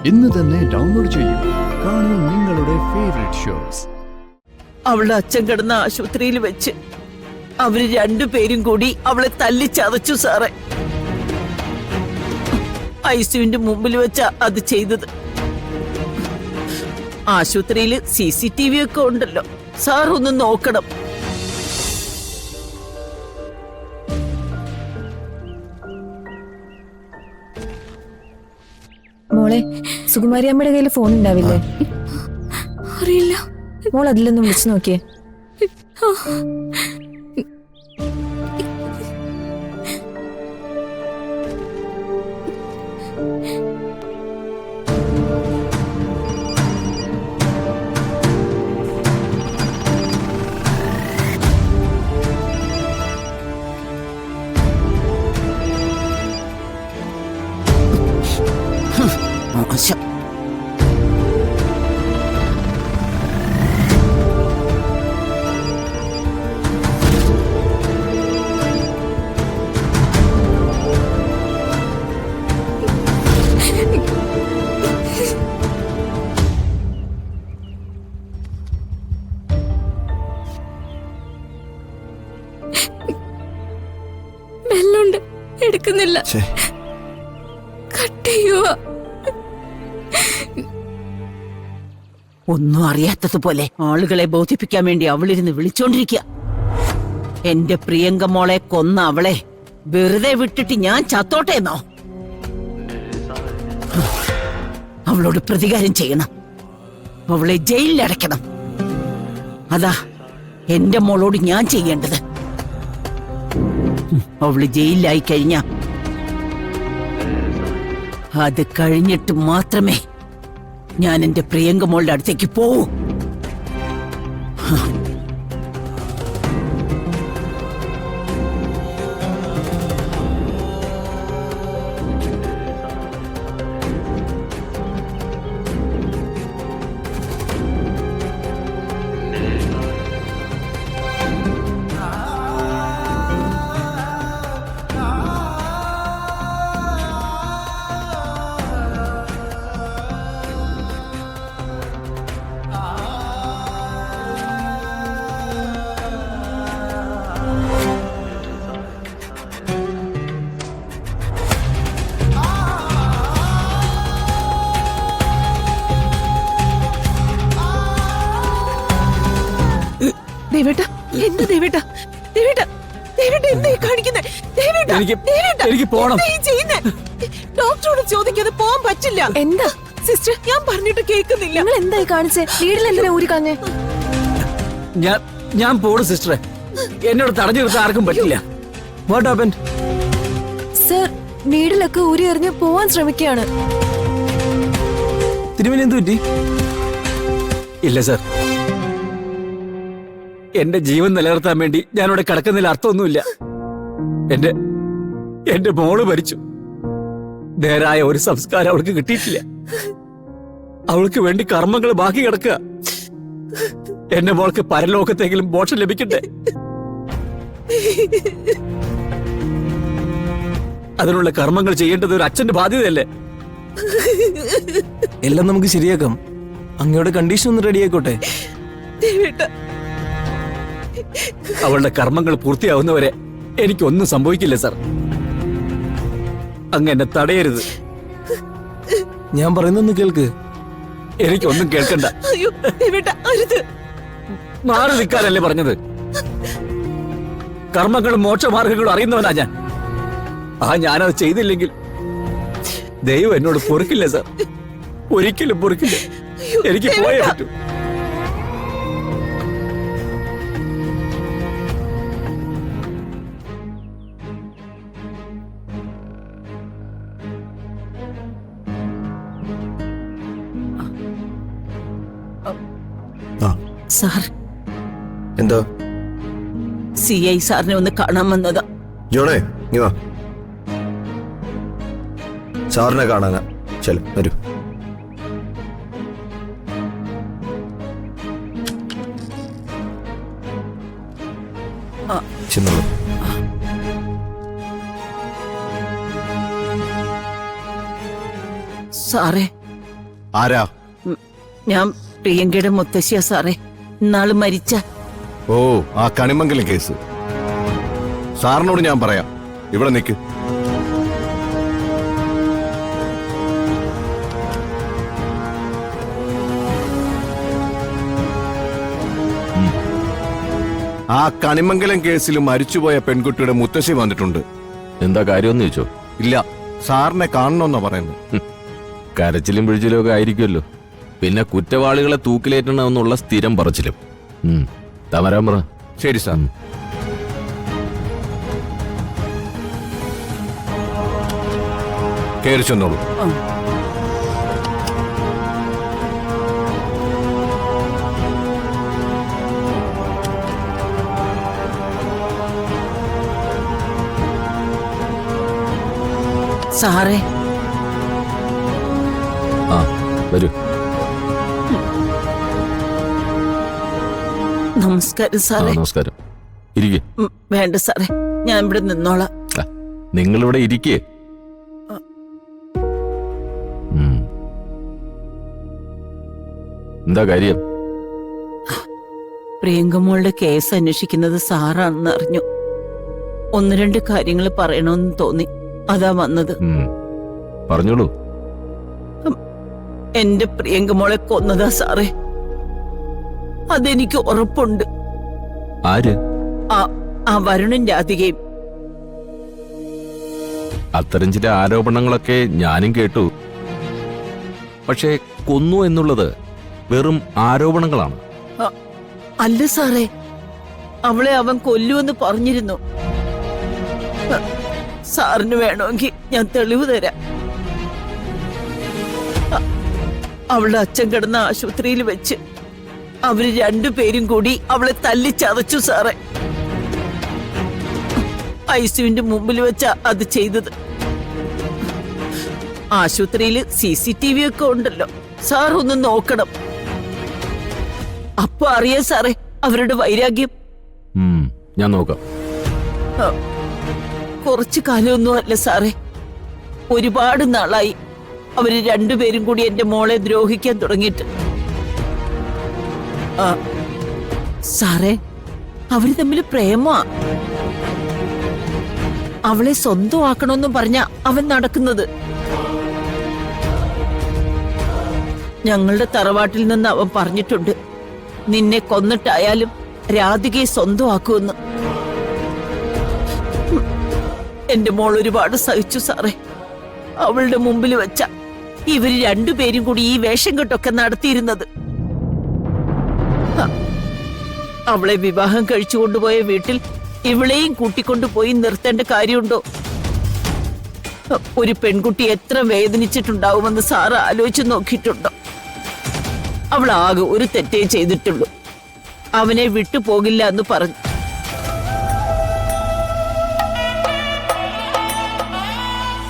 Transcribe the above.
ഇന്ന് തന്നെ ഡൗൺലോഡ് ചെയ്യൂ. കാണൂ നിങ്ങളുടെ ഫേവറേറ്റ് ഷോസ്. അവളുടെ അച്ഛൻ കിടന്ന ആശുപത്രിയിൽ വെച്ച് അവര് രണ്ടുപേരും കൂടി അവളെ തല്ലിച്ചതച്ചു സാറേ. ഐസിയുവിന്റെ മുമ്പിൽ വെച്ചാ അത് ചെയ്തത്. ആശുപത്രിയിൽ CCTV ഒക്കെ ഉണ്ടല്ലോ, സാർ ഒന്ന് നോക്കണം. മോളെ, സുകുമാരി അമ്മയുടെ കയ്യിൽ ഫോൺ ഉണ്ടാവില്ലേ? അറിയില്ല. മോൾ അതിലൊന്നും വിളിച്ചു നോക്കിയേ. മോശം. ബെല്ലുണ്ട്, എടുക്കുന്നില്ല. കട്ട് ചെയ്യുവാ. ഒന്നും അറിയാത്തതുപോലെ ആളുകളെ ബോധിപ്പിക്കാൻ വേണ്ടി അവളിരുന്ന് വിളിച്ചോണ്ടിരിക്കുക. എന്റെ പ്രിയങ്ക മോളെ കൊന്ന അവളെ വെറുതെ വിട്ടിട്ട് ഞാൻ ചത്തോട്ടേന്നോ? അവളോട് പ്രതികാരം ചെയ്യണം, അവളെ ജയിലിലടയ്ക്കണം. അതാ എന്റെ മോളോട് ഞാൻ ചെയ്യേണ്ടത്. അവള് ജയിലിലായി കഴിഞ്ഞ അത് കഴിഞ്ഞിട്ട് മാത്രമേ ഞാൻ എന്റെ പ്രിയങ്ക മോളുടെ അടുത്തേക്ക് പോവൂ. ദേവേട്ട, എന്ത് ദേവേട്ട? ദേവേട്ട, ദേവേട്ട എന്തായി കാണിക്കുന്നേ? ദേവേട്ട, എനിക്ക് പോണം. ഡോക്ടറോട് ചോദിക്കാതെ പോകാൻ പറ്റില്ല. എന്താ സിസ്റ്റർ, ഞാൻ പറഞ്ഞിട്ട് കേൾക്കുന്നില്ല. നിങ്ങൾ എന്തായി കാണിച്ചേ? വീട്ടിൽ എന്തിനാ ഊരി കളഞ്ഞേ? ഞാൻ പോടും സിസ്റ്ററെ. എന്നോട് തടഞ്ഞു നിർത്താൻ ആർക്കും പറ്റില്ല. What happened? സർ, നീഡിലൊക്കെ ഊരി എറിഞ്ഞ് പോവാൻ ശ്രമിക്കുകയാണ്. തിരുമേനി എന്ത് പറ്റി? ഇല്ല സർ, എന്റെ ജീവൻ നിലനിർത്താൻ വേണ്ടി ഞാനിവിടെ കിടക്കുന്നതിൽ അർത്ഥമൊന്നുമില്ല. എന്റെ മോള് മരിച്ചു. നേരായ ഒരു സംസ്കാരം അവൾക്ക് കിട്ടിയിട്ടില്ല. അവൾക്ക് വേണ്ടി കർമ്മങ്ങൾ ബാക്കി കിടക്കുക. എന്റെ മോൾക്ക് പരലോകത്തെങ്കിലും മോക്ഷം ലഭിക്കട്ടെ. അതിനുള്ള കർമ്മങ്ങൾ ചെയ്യേണ്ടത് ഒരു അച്ഛന്റെ ബാധ്യതയല്ലേ? എല്ലാം നമുക്ക് ശരിയാക്കാം. അങ്ങയുടെ കണ്ടീഷൻ ഒന്ന് റെഡിയായിക്കോട്ടെ. അവളുടെ കർമ്മങ്ങൾ പൂർത്തിയാവുന്നവരെ എനിക്കൊന്നും സംഭവിക്കില്ല സർ. അങ്ങ് എന്നെ തടയരുത്. ഞാൻ പറയുന്നൊന്ന് കേൾക്ക്. എനിക്കൊന്നും കേൾക്കണ്ട. മാറി നിൽക്കാനല്ലേ പറഞ്ഞത്? കർമ്മങ്ങളും മോക്ഷമാർഗങ്ങളും അറിയുന്നവനാ ഞാൻ. ഞാനത് ചെയ്തില്ലെങ്കിൽ ദൈവം എന്നോട് പൊറുക്കില്ല സർ, ഒരിക്കലും പൊറുക്കില്ല. എനിക്ക് പോയേ പറ്റൂ. സാർ, എന്താ? CI സാറിനെ ഒന്ന് കാണാൻ വന്നതാ. ജോണേ, നീ വാ. സാറിനെ കാണാനാ. ചെല്, വരൂ. ചെന്നോളൂ. സാറേ, ആരാ? ഞാൻ പ്രിയങ്കയുടെ മുത്തശ്ശിയാ സാറേ, ഇന്നാള് മരിച്ച. ഓ, ആ കണിമംഗലം കേസ്. സാറിനോട് ഞാൻ പറയാം, ഇവിടെ നിൽക്ക്. ആ കണിമംഗലം കേസിൽ മരിച്ചുപോയ പെൺകുട്ടിയുടെ മുത്തശ്ശി വന്നിട്ടുണ്ട്. എന്താ കാര്യമെന്ന് ചോദിച്ചോ? ഇല്ല, സാറിനെ കാണണമെന്നാ പറയുന്നത്. കരച്ചിലും പിഴിച്ചിലും ഒക്കെ ആയിരിക്കുമല്ലോ. പിന്നെ കുറ്റവാളികളെ തൂക്കിലേറ്റണമെന്നുള്ള സ്ഥിരം പറച്ചിലും. തമരാൻ പറ. ശരി സാർ. കയറി ചെന്നോളൂ. സാറേ, ആ വരൂ. നമസ്കാരം സാറേ. നമസ്കാരം. ഇരിക്കേ. വേണ്ട സാറേ, ഞാൻ ഇവിടെ നിന്നോളാം. നിങ്ങളിവിടെ ഇരിക്കേ. എന്താ കാര്യം? പ്രിയങ്കമോളുടെ കേസ് അന്വേഷിക്കുന്നത് സാറാണെന്ന് അറിഞ്ഞു. ഒന്ന് രണ്ട് കാര്യങ്ങൾ പറയണമെന്ന് തോന്നി, അതാ വന്നത്. പറഞ്ഞോളൂ. എന്റെ പ്രിയങ്കമോളെ കൊന്നതാ സാറേ, അതെനിക്ക് ഉറപ്പുണ്ട്. ആര്? ആ വരുണും രാധികയും. അത്തരം ചില ആരോപണങ്ങളൊക്കെ ഞാനും കേട്ടു. പക്ഷേ കൊന്നു എന്നുള്ളത് വെറും ആരോപണങ്ങളാണ്. അല്ല സാറേ, അവളെ അവൻ കൊല്ലുമെന്ന് പറഞ്ഞിരുന്നു. സാറിന് വേണമെങ്കിൽ ഞാൻ തെളിവ് തരാം. അവളുടെ അച്ഛൻ കിടന്ന ആശുപത്രിയിൽ വെച്ച് അവര് രണ്ടുപേരും കൂടി അവളെ തല്ലിച്ചതച്ചു സാറേ. ഐസിയുവിന്റെ മുമ്പിൽ വെച്ചാ അത് ചെയ്തത്. ആശുപത്രിയിൽ CCTV ഒക്കെ ഉണ്ടല്ലോ, സാർ ഒന്ന് നോക്കണം. അപ്പൊ അറിയാം സാറേ അവരുടെ വൈരാഗ്യം. ഞാൻ നോക്കാം. കുറച്ചു കാലമൊന്നും അല്ല സാറേ, ഒരുപാട് നാളായി അവര് രണ്ടുപേരും കൂടി എന്റെ മോളെ ദ്രോഹിക്കാൻ തുടങ്ങിയിട്ട്. സാറേ, അവര് തമ്മിൽ പ്രേമമാ. അവളെ സ്വന്തമാക്കണമെന്നും പറഞ്ഞ അവൻ നടക്കുന്നത്. ഞങ്ങളുടെ തറവാട്ടിൽ നിന്ന് അവൻ പറഞ്ഞിട്ടുണ്ട്, നിന്നെ കൊന്നിട്ടായാലും രാധികയെ സ്വന്തമാക്കുമെന്ന്. എന്റെ മോൾ ഒരുപാട് സഹിച്ചു സാറേ. അവളുടെ മുമ്പിൽ വെച്ച ഇവര് രണ്ടുപേരും കൂടി ഈ വേഷം കെട്ടൊക്കെ നടത്തിയിരുന്നത്. അവളെ വിവാഹം കഴിച്ചു കൊണ്ടുപോയ വീട്ടിൽ ഇവളെയും കൂട്ടിക്കൊണ്ടുപോയി നിർത്തേണ്ട കാര്യമുണ്ടോ? ഒരു പെൺകുട്ടി എത്ര വേദനിച്ചിട്ടുണ്ടാവുമെന്ന് സാറ് ആലോചിച്ച് നോക്കിയിട്ടുണ്ടോ? അവൾ ആകെ ഒരു തെറ്റേ ചെയ്തിട്ടുള്ളൂ, അവനെ വിട്ടുപോകില്ല എന്ന് പറഞ്ഞു.